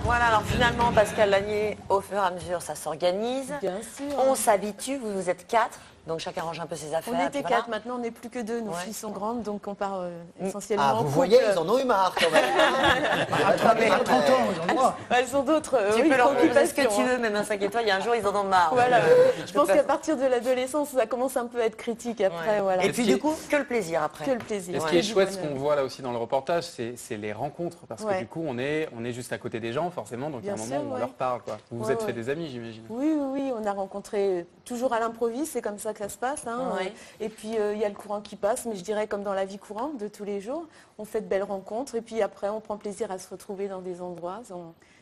Voilà, alors finalement, Pascal Lagné, au fur et à mesure, ça s'organise. Bien sûr. On s'habitue, vous êtes 4, donc chacun range un peu ses affaires. On était voilà. 4, maintenant on n'est plus que 2. Nos filles sont grandes, donc on part essentiellement Ah, en vous couple. voyez, ils en ont eu marre quand même. À 30 ans, ils ont le droit. Elles ont d'autres Tu peux leur proposer ce que tu préoccupations, hein. veux, même un 5 étoiles, il y a un jour, ils en ont marre. Voilà. Je pense Tout à qu'à fait. partir de l'adolescence, ça commence un peu à être critique après. Ouais. Voilà. Et puis du coup, que le plaisir après. Que le plaisir. Et ce qui est chouette, ce qu'on voit là aussi dans le reportage, c'est les rencontres. Parce que du coup, on est juste à côté des gens, forcément. Donc, à un moment où on leur parle. Quoi. Vous vous êtes fait des amis, j'imagine. Oui. On a rencontré toujours à l'improviste. C'est comme ça que ça se passe. Hein. Ouais. Et puis, il y a le courant qui passe. Mais je dirais comme dans la vie courante de tous les jours. On fait de belles rencontres. Et puis après, on prend plaisir à se retrouver dans des endroits.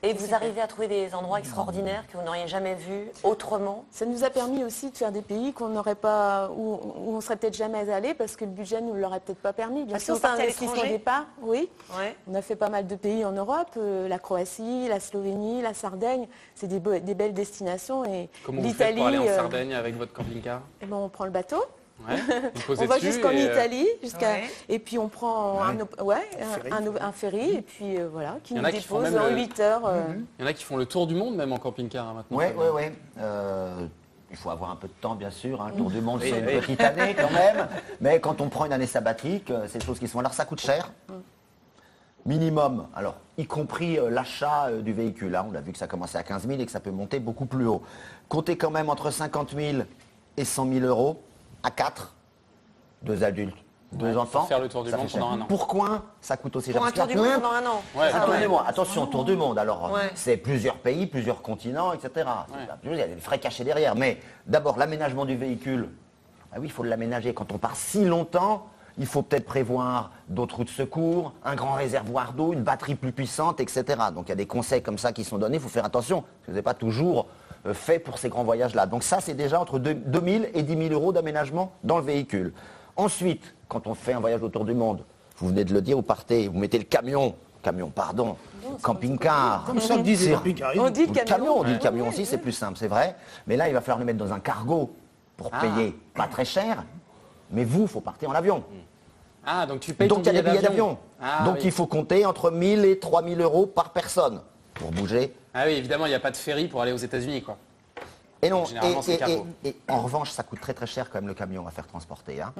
Et vous arrivez à trouver des endroits extraordinaires que vous n'auriez jamais vus autrement? Ça nous a permis aussi de faire des pays qu'on n'aurait pas, où on serait peut-être jamais allé parce que le budget ne nous l'aurait peut-être pas permis. Bien sûr, c'est un investissement au étranger. départ, oui. Ouais. On a fait pas mal de pays en Europe, la Croatie, la Slovénie, la Sardaigne. C'est des belles destinations. Et Comment vous faites pour aller en Sardaigne avec votre camping-car? Eh ben, on prend le bateau. Ouais. Vous posez On va dessus jusqu'en Italie, Ouais. et puis on prend un ferry, et puis voilà, qui Il y en nous a qui font dépose même en le- 8 heures. Il y en a qui font le tour du monde, même en camping-car, hein, maintenant. Oui. Il faut avoir un peu de temps, bien sûr. Hein. Le tour du monde, Oui, c'est une oui. petite année quand même. Mais quand on prend une année sabbatique, c'est des choses qui sont. Alors, ça coûte cher. Minimum, alors, y compris l'achat du véhicule. Hein. On a vu que ça commençait à 15 000 et que ça peut monter beaucoup plus haut. Comptez quand même entre 50 000 et 100 000 euros à 4, 2 adultes, 2 enfants. Pour faire le tour du ça monde fait cher. pendant un an. Pourquoi ça coûte aussi cher? Pour un Parce tour qu'il du y a monde plein- pendant un an. Ouais, Ah ouais. Attendez-moi, attention, tour du monde. Alors, Ouais. c'est plusieurs pays, plusieurs continents, etc. Il y a des frais cachés derrière. Mais d'abord, l'aménagement du véhicule. Ah oui, il faut l'aménager. Quand on part si longtemps, il faut peut-être prévoir d'autres routes de secours, un grand réservoir d'eau, une batterie plus puissante, etc. Donc il y a des conseils comme ça qui sont donnés. Il faut faire attention. Parce que ce n'est pas toujours fait pour ces grands voyages-là. Donc ça, c'est déjà entre 2 000 et 10 000 euros d'aménagement dans le véhicule. Ensuite, quand on fait un voyage autour du monde, vous venez de le dire, vous partez, vous mettez le camping-car. Comme ça, disent les camping-caristes. On dit Ou le camion. on dit le camion aussi, c'est plus simple, c'est vrai. Mais là, il va falloir le mettre dans un cargo pour payer pas très cher. Mais vous, il faut partir en avion. Ah, donc tu payes Donc ton il y a des billets d'avion. Ah, Donc oui. il faut compter entre 1 000 et 3 000 euros par personne pour bouger. Ah oui, évidemment, il n'y a pas de ferry pour aller aux États-Unis, quoi. Et non, Généralement, c'est cargo. et en revanche, ça coûte très très cher quand même le camion à faire transporter. Hein.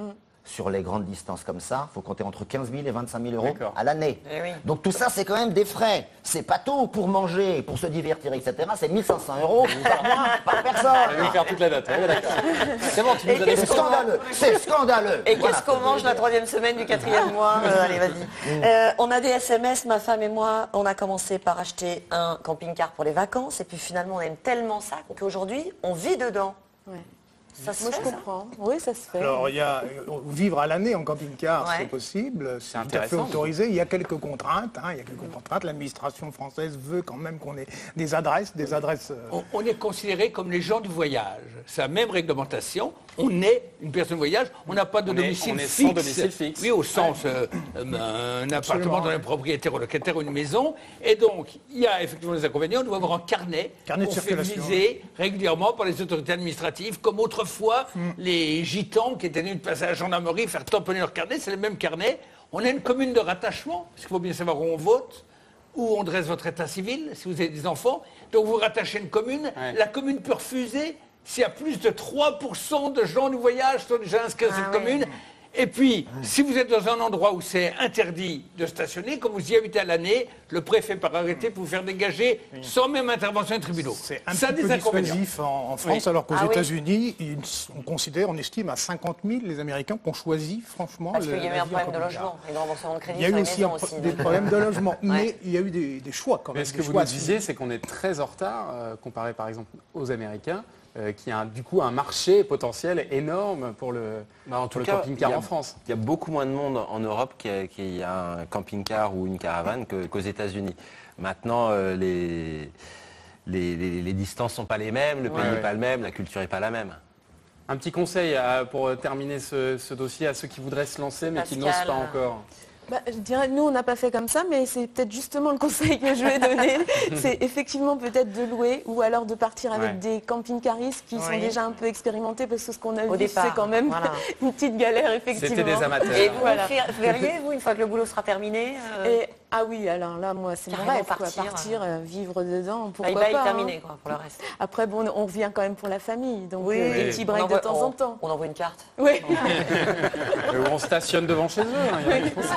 Sur les grandes distances comme ça, il faut compter entre 15 000 et 25 000 euros D'accord. à l'année. Eh oui. Donc tout ça, c'est quand même des frais. C'est pas tout pour manger, pour se divertir, etc. C'est 1 500 euros par mois, par personne. Je vais faire toute la date. Ouais, d'accord. C'est bon, tu Et nous as qu'est-ce laissé. C'est scandaleux, c'est scandaleux. Et Voilà. qu'est-ce qu'on mange la 3e semaine du 4e mois? Allez, vas-y. On a des SMS, ma femme et moi, on a commencé par acheter un camping-car pour les vacances, et puis finalement on aime tellement ça qu'aujourd'hui on vit dedans. Ouais. Ça se Moi, fait, je ça comprends. Oui, ça se fait. Alors, il y a vivre à l'année en camping-car, Ouais. c'est possible, c'est tout à fait intéressant. autorisé. Il y a quelques contraintes. Il y a quelques contraintes. L'administration française veut quand même qu'on ait des adresses. On est considéré comme les gens du voyage. C'est la même réglementation. On est une personne de voyage. On n'a pas de On est domicile sans fixe. domicile fixe. Oui, au sens un appartement dans un propriétaire ou locataire ou une maison. Et donc, il y a effectivement des inconvénients. On doit avoir un carnet. Carnet de qu'on fait circulation. viser régulièrement par les autorités administratives, comme autrefois les gitans qui étaient venus de passer à la gendarmerie faire tamponner leur carnet. C'est le même carnet. On a une commune de rattachement, parce qu'il faut bien savoir où on vote, où on dresse votre état civil, si vous avez des enfants. Donc vous rattachez une commune. Ouais. La commune peut refuser s'il y a plus de 3% de gens du voyage qui sont déjà inscrits à cette commune. Et puis, si vous êtes dans un endroit où c'est interdit de stationner, comme vous y habitez à l'année, le préfet par arrêté peut vous faire dégager sans même intervention des tribunaux. C'est un Ça a petit des peu inconvénients. dissuasif en France, Oui. alors qu'aux Ah oui. États-Unis, on estime à 50 000 les Américains qui ont choisi, franchement, Parce qu'il y a eu la un vie en problème de camping-car. logement et de remboursement de crédit Il y a sur eu les aussi maisons aussi. des donc, problèmes de logement, mais il y a eu des choix quand même. Mais ce que des vous choix nous à disiez, c'est qu'on est très en retard, comparé par exemple aux Américains, qui a du coup un marché potentiel énorme pour le, En pour tout le cas, camping-car il y a- en France. Il y a beaucoup moins de monde en Europe qui a un camping-car ou une caravane qu'aux États-Unis. Maintenant, les distances ne sont pas les mêmes, le pays Ouais, n'est ouais. pas le même, la culture n'est pas la même. Un petit conseil pour terminer ce dossier à ceux qui voudraient se lancer mais qui Pascal. n'osent pas encore. Bah, je dirais, nous, on n'a pas fait comme ça, mais c'est peut-être justement le conseil que je vais donner. C'est effectivement peut-être de louer ou alors de partir avec Ouais. des camping-caristes qui sont Oui. déjà un peu expérimentés, parce que ce qu'on a Au vu, départ, c'est quand même voilà. une petite galère, effectivement. C'était des amateurs. Et vous, Voilà. verriez, vous, une fois que le boulot sera terminé Et Ah oui, alors là, moi, c'est mon Carrément rêve, quoi. partir, Vivre dedans, pourquoi Bye bye, pas, terminé, quoi, pour le reste. Après, bon, on revient quand même pour la famille, donc Oui, des petits breaks de temps en temps. On envoie une carte. Oui. On stationne devant chez eux. Hein, il y a des choses.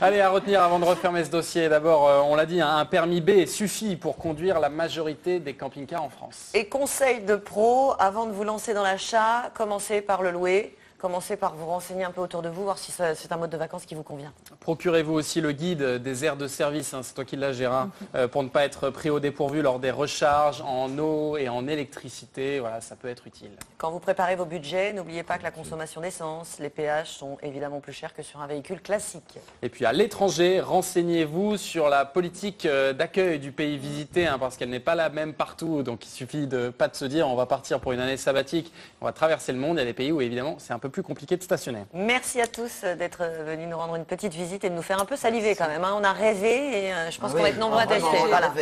Allez, à retenir avant de refermer ce dossier. D'abord, on l'a dit, un permis B suffit pour conduire la majorité des camping-cars en France. Et conseil de pro, avant de vous lancer dans l'achat, commencez par le louer. Commencez par vous renseigner un peu autour de vous, voir si c'est un mode de vacances qui vous convient. Procurez-vous aussi le guide des aires de service, hein, c'est toi qui l'as, Gérard, pour ne pas être pris au dépourvu lors des recharges en eau et en électricité. Voilà, ça peut être utile. Quand vous préparez vos budgets, n'oubliez pas que la consommation d'essence, les péages sont évidemment plus chers que sur un véhicule classique. Et puis à l'étranger, renseignez-vous sur la politique d'accueil du pays visité, hein, parce qu'elle n'est pas la même partout. Donc il suffit pas de se dire on va partir pour une année sabbatique, on va traverser le monde. Il y a des pays où évidemment c'est un peu plus compliqué de stationner. Merci à tous d'être venus nous rendre une petite visite et de nous faire un peu saliver quand même. Hein. On a rêvé et je pense qu'on va être nombreux à tester. Voilà.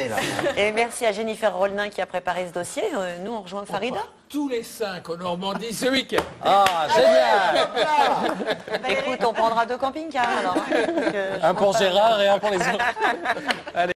Et merci à Jennifer Rolnin qui a préparé ce dossier. Nous, on rejoint Farida. Tous les 5 en Normandie ce week-end. Ah, génial! Écoute, on prendra 2 camping-cars alors. Hein, Un pour Gérard et un pour les autres. Allez.